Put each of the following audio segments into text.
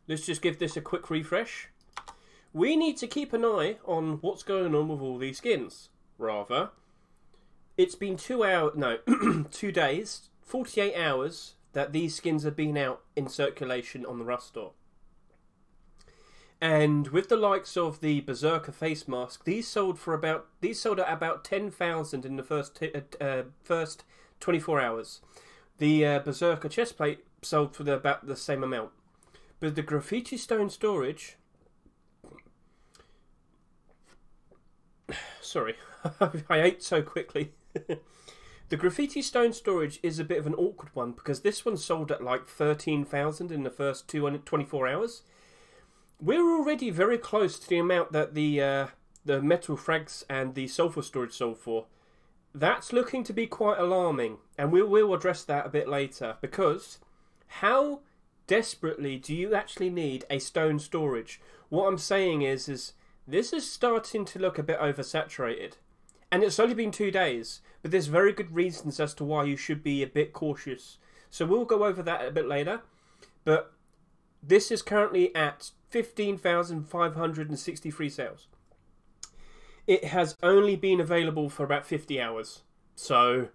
let's just give this a quick refresh. We need to keep an eye on what's going on with all these skins. Rather, it's been 2 days, 48 hours that these skins have been out in circulation on the Rust store. And with the likes of the Berserker face mask, these sold at about 10,000 in the first 24 hours. The Berserker chestplate sold for about the same amount. But the Graffiti stone storage... Sorry, I ate so quickly. The Graffiti stone storage is a bit of an awkward one because this one sold at like 13,000 in the first 24 hours. We're already very close to the amount that the metal frags and the sulfur storage sold for. That's looking to be quite alarming, and we will address that a bit later, because how desperately do you actually need a stone storage? What I'm saying is this is starting to look a bit oversaturated. And it's only been 2 days, but there's very good reasons as to why you should be a bit cautious. So we'll go over that a bit later. But this is currently at 15,563 sales. It has only been available for about 50 hours. So,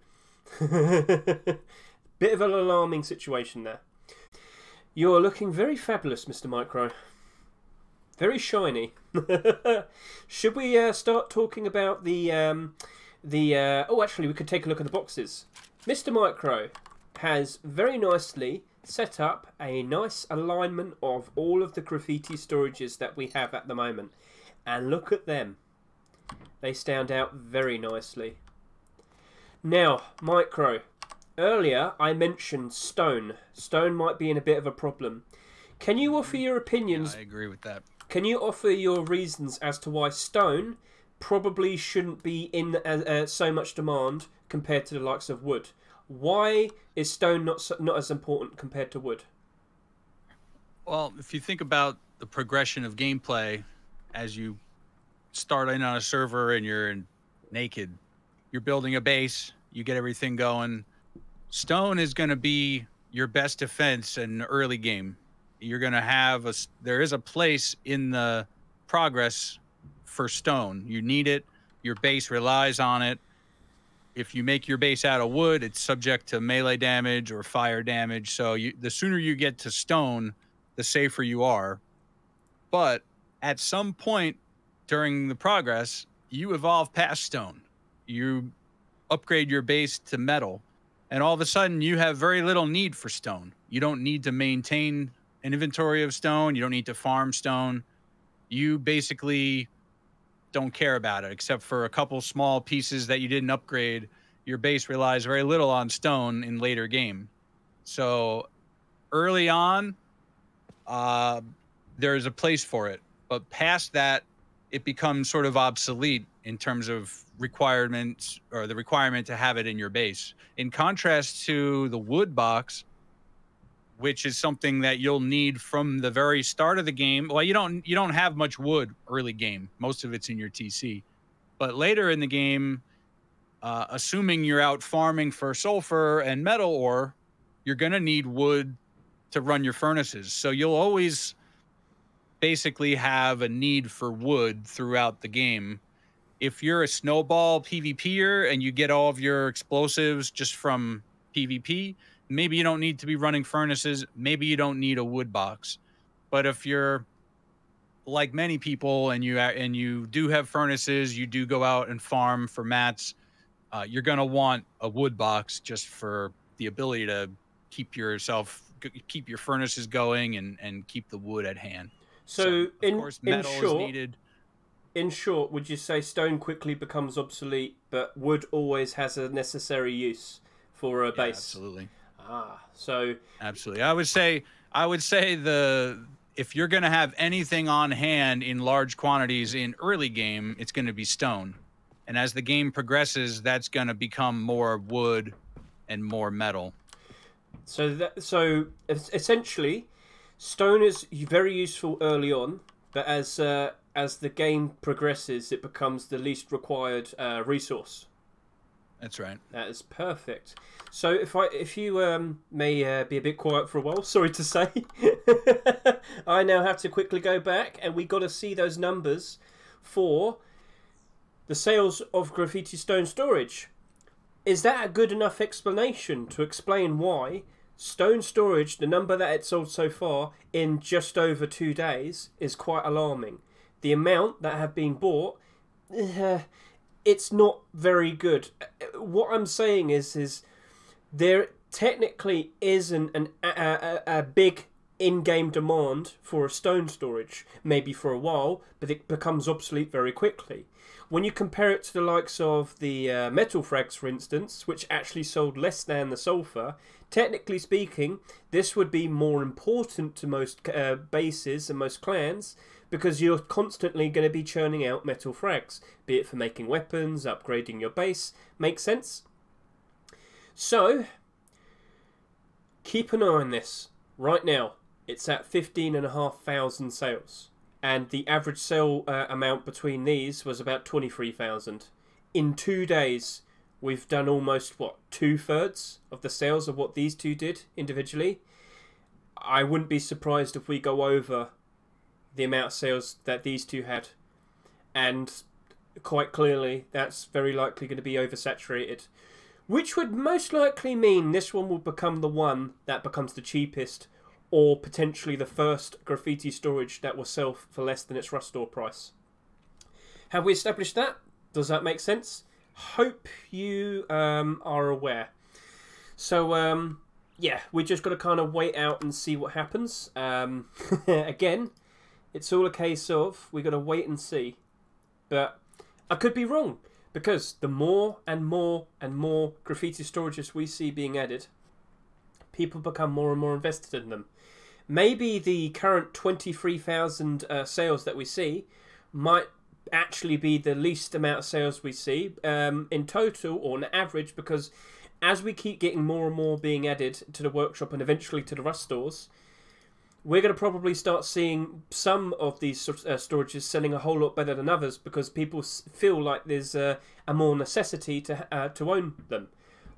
bit of an alarming situation there. You're looking very fabulous, Mr. Micro. Very shiny. Should we start talking about oh, actually, we could take a look at the boxes. Mr. Micro has very nicely set up a nice alignment of all of the Graffiti storages that we have at the moment. And look at them. They stand out very nicely. Now, Micro, earlier I mentioned stone. Stone might be in a bit of a problem. Can you offer your opinions? I agree with that. Can you offer your reasons as to why stone probably shouldn't be in so much demand compared to the likes of wood? Why is stone not as important compared to wood? Well, if you think about the progression of gameplay, as you start in on a server and you're naked, you're building a base, you get everything going. Stone is going to be your best defense in the early game. You're going to have there is a place in the progress for stone. You need it. Your base relies on it. If you make your base out of wood, it's subject to melee damage or fire damage. So the sooner you get to stone, the safer you are. But at some point during the progress, you evolve past stone. You upgrade your base to metal, and all of a sudden you have very little need for stone. You don't need to maintain an inventory of stone. You don't need to farm stone. You basically don't care about it, except for a couple small pieces that you didn't upgrade. Your base relies very little on stone in later game. So early on, there's a place for it. But past that, it becomes sort of obsolete in terms of requirements, or the requirement to have it in your base. In contrast to the wood box, which is something that you'll need from the very start of the game. Well, you don't have much wood early game. Most of it's in your TC. But later in the game, assuming you're out farming for sulfur and metal ore, you're going to need wood to run your furnaces. So you'll always basically have a need for wood throughout the game. If you're a snowball PvPer and you get all of your explosives just from PvP, maybe you don't need to be running furnaces. Maybe you don't need a wood box. But if you're like many people and you do have furnaces, you do go out and farm for mats, you're going to want a wood box just for the ability to keep your furnaces going and keep the wood at hand. So of course, metal is needed. In short, would you say stone quickly becomes obsolete, but wood always has a necessary use for a base? Absolutely. So absolutely. I would say if you're going to have anything on hand in large quantities in early game, it's going to be stone. And as the game progresses, that's going to become more wood and more metal. So essentially, stone is very useful early on, but as the game progresses, it becomes the least required resource. That's right. That is perfect. So if you may be a bit quiet for a while, sorry to say, I now have to quickly go back, and we got to see those numbers for the sales of Graffiti Stone Storage. Is that a good enough explanation to explain why Stone Storage, the number that it's sold so far in just over 2 days, is quite alarming? The amount that have been bought, it's not very good. What I'm saying is there technically is a big in-game demand for a stone storage, maybe for a while, but it becomes obsolete very quickly. When you compare it to the likes of the metal frags, for instance, which actually sold less than the sulfur, technically speaking, this would be more important to most bases and most clans, because you're constantly going to be churning out metal frags, be it for making weapons, upgrading your base. Make sense? So, keep an eye on this. Right now, it's at 15,500 sales. And the average sale amount between these was about 23,000. In 2 days, we've done almost, what, 2/3 of the sales of what these two did individually. I wouldn't be surprised if we go over the amount of sales that these two had, and quite clearly that's very likely going to be oversaturated, which would most likely mean this one will become the one that becomes the cheapest, or potentially the first graffiti storage that will sell for less than its rush store price. Have we established that? Does that make sense? Hope you are aware. So yeah, we just got to kind of wait out and see what happens. Again, it's all a case of we got to wait and see. But I could be wrong, because the more and more and more graffiti storages we see being added, people become more and more invested in them. Maybe the current 23,000 sales that we see might actually be the least amount of sales we see in total, or on average, because as we keep getting more and more being added to the workshop and eventually to the rust stores, we're going to probably start seeing some of these storages selling a whole lot better than others, because people feel like there's a more necessity to own them.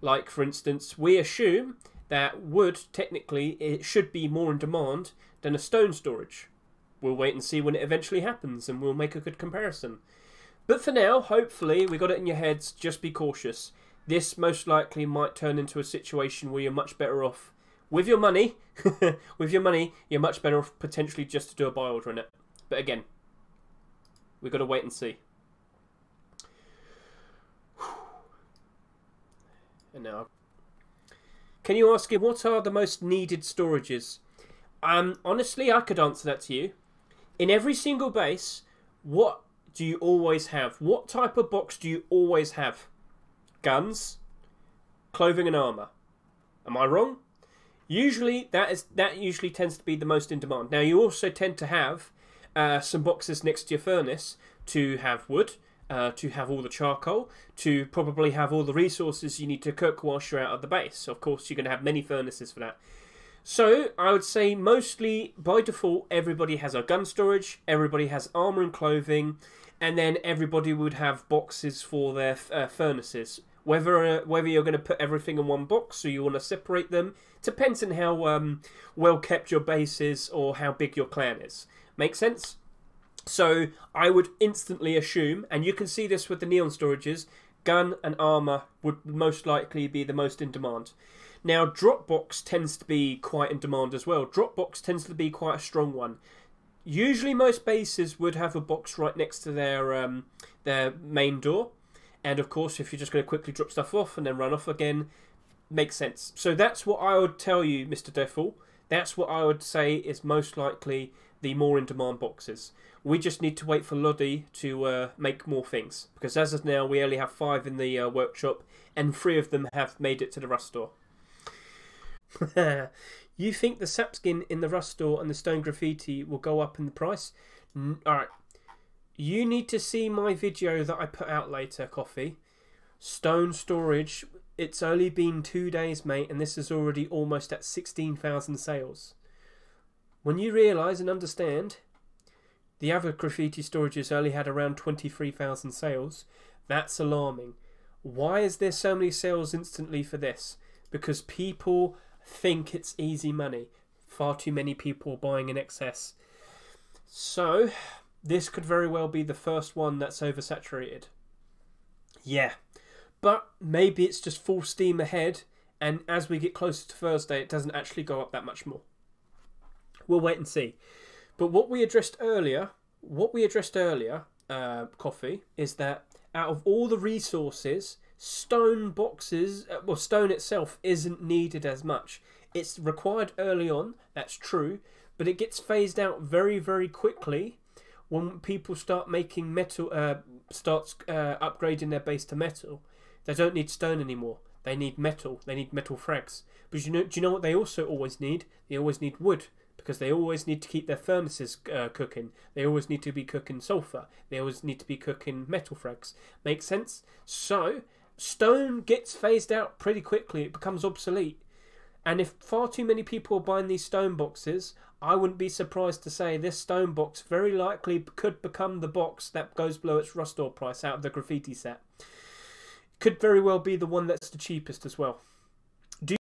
Like, for instance, we assume that wood, technically, it should be more in demand than a stone storage. We'll wait and see when it eventually happens, and we'll make a good comparison. But for now, hopefully, we got it in your heads, just be cautious. This most likely might turn into a situation where you're much better off with your money. With your money, you're much better off potentially just to do a buy order in it. But again, we've got to wait and see. And now, can you ask him what are the most needed storages? Honestly, I could answer that to you. In every single base, what do you always have? What type of box do you always have? Guns, clothing and armor. Am I wrong? Usually, that usually tends to be the most in demand. Now, you also tend to have some boxes next to your furnace to have wood, to have all the charcoal, to probably have all the resources you need to cook whilst you're out of the base. Of course, you're going to have many furnaces for that. So, I would say mostly, by default, everybody has a gun storage, everybody has armor and clothing, and then everybody would have boxes for their furnaces. Whether you're going to put everything in one box or you want to separate them, depends on how well kept your base is or how big your clan is. Make sense? So I would instantly assume, and you can see this with the neon storages, gun and armor would most likely be the most in demand. Now, Dropbox tends to be quite in demand as well. Dropbox tends to be quite a strong one. Usually most bases would have a box right next to their main door. And of course, if you're just going to quickly drop stuff off and then run off again, makes sense. So that's what I would tell you, Mr. Defel. That's what I would say is most likely the more in-demand boxes. We just need to wait for Lodi to make more things. Because as of now, we only have 5 in the workshop, and 3 of them have made it to the Rust store. You think the sap skin in the Rust store and the stone graffiti will go up in the price? Alright. You need to see my video that I put out later, Coffee. Stone storage. It's only been 2 days, mate, and this is already almost at 16,000 sales. When you realise and understand the other graffiti storages only had around 23,000 sales, that's alarming. Why is there so many sales instantly for this? Because people think it's easy money. Far too many people are buying in excess. So, this could very well be the first one that's oversaturated. Yeah. But maybe it's just full steam ahead, and as we get closer to Thursday, it doesn't actually go up that much more. We'll wait and see. But what we addressed earlier, Coffee, is that out of all the resources, stone boxes, well, stone itself isn't needed as much. It's required early on, that's true, but it gets phased out very, very quickly when people start making metal, upgrading their base to metal. They don't need stone anymore. They need metal. They need metal frags. But do you know what they also always need? They always need wood, because they always need to keep their furnaces cooking. They always need to be cooking sulfur. They always need to be cooking metal frags. Make sense? So, stone gets phased out pretty quickly. It becomes obsolete. And if far too many people are buying these stone boxes, I wouldn't be surprised to say this stone box very likely could become the box that goes below its rust ore price out of the Graffiti set. Could very well be the one that's the cheapest as well.